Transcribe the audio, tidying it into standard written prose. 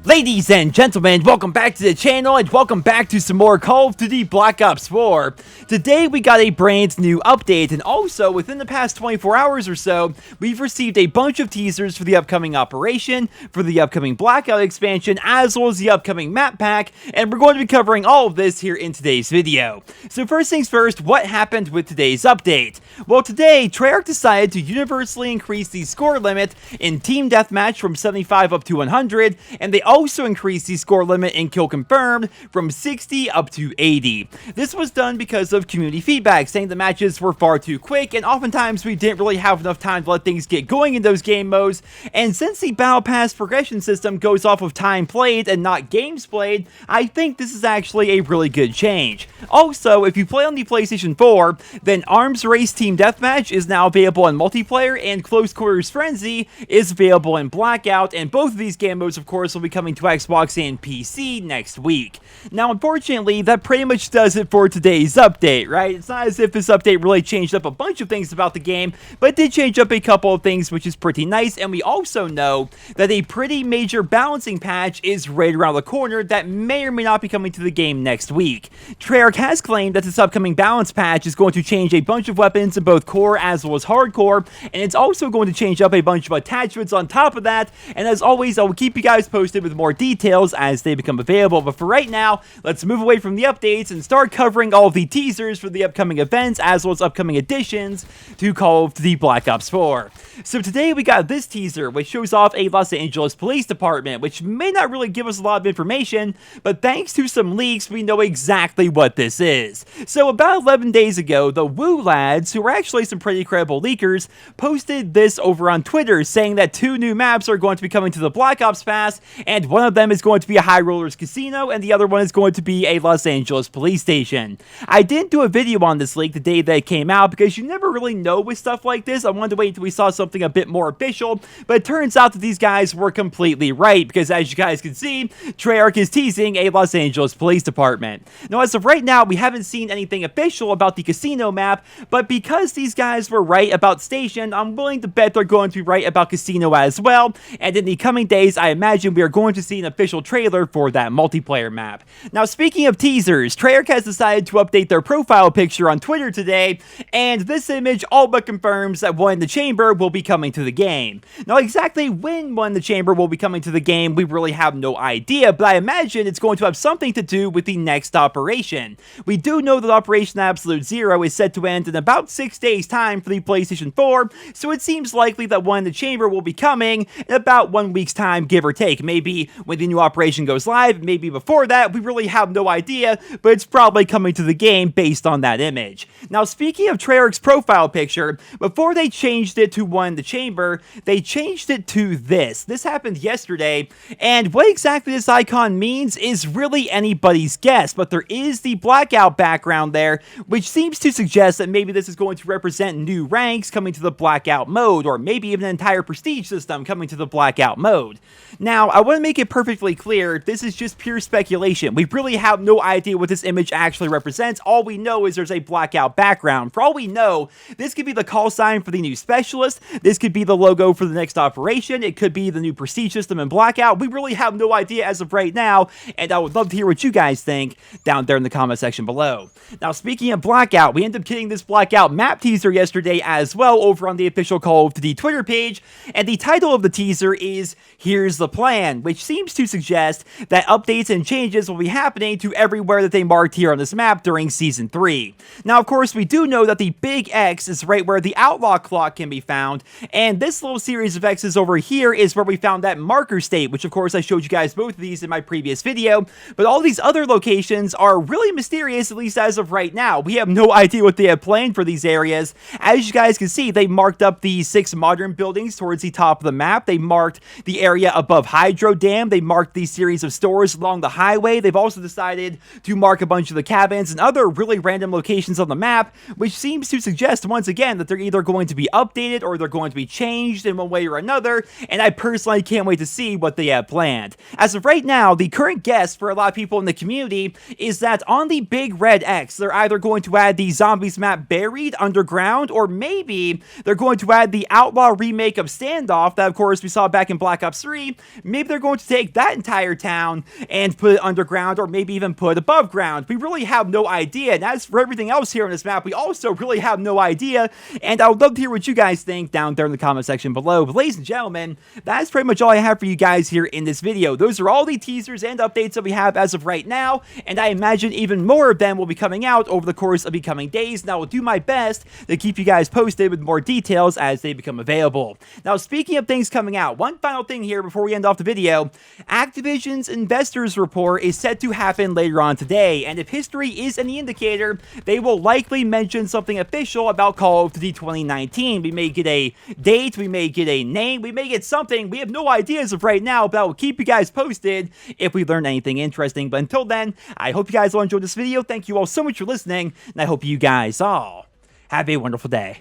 Ladies and gentlemen, welcome back to the channel and welcome back to some more Call of Duty Black Ops 4. Today we got a brand new update, and also within the past 24 hours or so, we've received a bunch of teasers for the upcoming operation, for the upcoming Blackout expansion, as well as the upcoming map pack, and we're going to be covering all of this here in today's video. So first things first, what happened with today's update? Well, today, Treyarch decided to universally increase the score limit in Team Deathmatch from 75 up to 100, and they also increased the score limit in Kill Confirmed from 60 up to 80. This was done because of community feedback, saying the matches were far too quick, and oftentimes we didn't really have enough time to let things get going in those game modes, and since the Battle Pass progression system goes off of time played and not games played, I think this is actually a really good change. Also, if you play on the PlayStation 4, then Arms Race Team Deathmatch is now available in multiplayer, and Close Quarters Frenzy is available in Blackout, and both of these game modes, of course, will be coming to Xbox and PC next week. Now, unfortunately, that pretty much does it for today's update, right? It's not as if this update really changed up a bunch of things about the game, but it did change up a couple of things, which is pretty nice, and we also know that a pretty major balancing patch is right around the corner that may or may not be coming to the game next week. Treyarch has claimed that this upcoming balance patch is going to change a bunch of weapons in both core as well as hardcore, and it's also going to change up a bunch of attachments on top of that, and as always, I will keep you guys posted with more details as they become available. But for right now, let's move away from the updates and start covering all of the teasers for the upcoming events as well as upcoming additions to Call of Duty Black Ops 4. So today we got this teaser, which shows off a Los Angeles Police Department, which may not really give us a lot of information, but thanks to some leaks, we know exactly what this is. So about 11 days ago, the Woo lads, who are actually some pretty credible leakers, posted this over on Twitter, saying that 2 new maps are going to be coming to the Black Ops Pass, and one of them is going to be a High Rollers Casino, and the other one is going to be a Los Angeles Police Station. I didn't do a video on this leak the day that it came out, because you never really know with stuff like this. I wanted to wait until we saw something a bit more official, but it turns out that these guys were completely right, because as you guys can see, Treyarch is teasing a Los Angeles Police Department. Now, as of right now, we haven't seen anything official about the casino map, but because these guys were right about Station, I'm willing to bet they're going to be right about Casino as well, and in the coming days, I imagine we are going to see an official trailer for that multiplayer map. Now, speaking of teasers, Treyarch has decided to update their profile picture on Twitter today, and this image all but confirms that One in the Chamber will be coming to the game. Now, exactly when One in the Chamber will be coming to the game, we really have no idea, but I imagine it's going to have something to do with the next operation. We do know that Operation Absolute Zero is set to end in about 6 days' time for the PlayStation 4, so it seems likely that One in the Chamber will be coming in about 1 week's time, give or take. Maybe when the new operation goes live, maybe before that, we really have no idea, but it's probably coming to the game based on that image. Now, speaking of Treyarch's profile picture, before they changed it to One in the Chamber, they changed it to this. This happened yesterday, and what exactly this icon means is really anybody's guess, but there is the Blackout background there, which seems to suggest that maybe this is going to represent new ranks coming to the Blackout mode, or maybe even an entire prestige system coming to the Blackout mode. Now, I want to make it perfectly clear, this is just pure speculation. We really have no idea what this image actually represents. All we know is there's a Blackout background. For all we know, this could be the call sign for the new specialist, this could be the logo for the next operation, it could be the new prestige system in Blackout. We really have no idea as of right now, and I would love to hear what you guys think down there in the comment section below. Now, speaking of Blackout, we ended up getting this Blackout map teaser yesterday as well over on the official Call of Duty Twitter page, and the title of the teaser is Here's the Plan, which seems to suggest that updates and changes will be happening to everywhere that they marked here on this map during Season 3. Now, of course, we do know that the big X is right where the Outlaw Clock can be found, and this little series of X's over here is where we found that marker state, which of course I showed you guys both of these in my previous video, but all these other locations are really mysterious, at least as of right now. We have no idea what they have planned for these areas. As you guys can see, they marked up the 6 modern buildings towards the top of the map, they marked the area above Hydro Dam, they marked these series of stores along the highway. They've also decided to mark a bunch of the cabins and other really random locations on the map, which seems to suggest once again that they're either going to be updated or they're going to be changed in one way or another, and I personally can't wait to see what they have planned. As of right now, the current guess for a lot of people in the community is that on the big red X, they're either going to add the Zombies map Buried Underground, or maybe they're going to add the Outlaw remake of Standoff that, of course, we saw back in Black Ops 3. Maybe they're going to take that entire town and put it underground, or maybe even put it above ground. We really have no idea, and as for everything else here on this map, we also really have no idea, and I would love to hear what you guys think down there in the comment section below. But ladies and gentlemen, that's pretty much all I have for you guys here in this video. Those are all the teasers and updates that we have as of right now, and I imagine even more of them will be coming out over the course of the coming days, and I will do my best to keep you guys posted with more details as they become available. Now, speaking of things coming out, one final thing here before we end off the video. Activision's investors report is set to happen later on today, and if history is any indicator, they will likely mention something official about Call of Duty 2019. We may get a date, we may get a name, we may get something. We have no idea as of right now, but I will keep you guys posted if we learn anything interesting. But until then, I hope you guys all enjoyed this video. Thank you all so much for listening, and I hope you guys all have a wonderful day.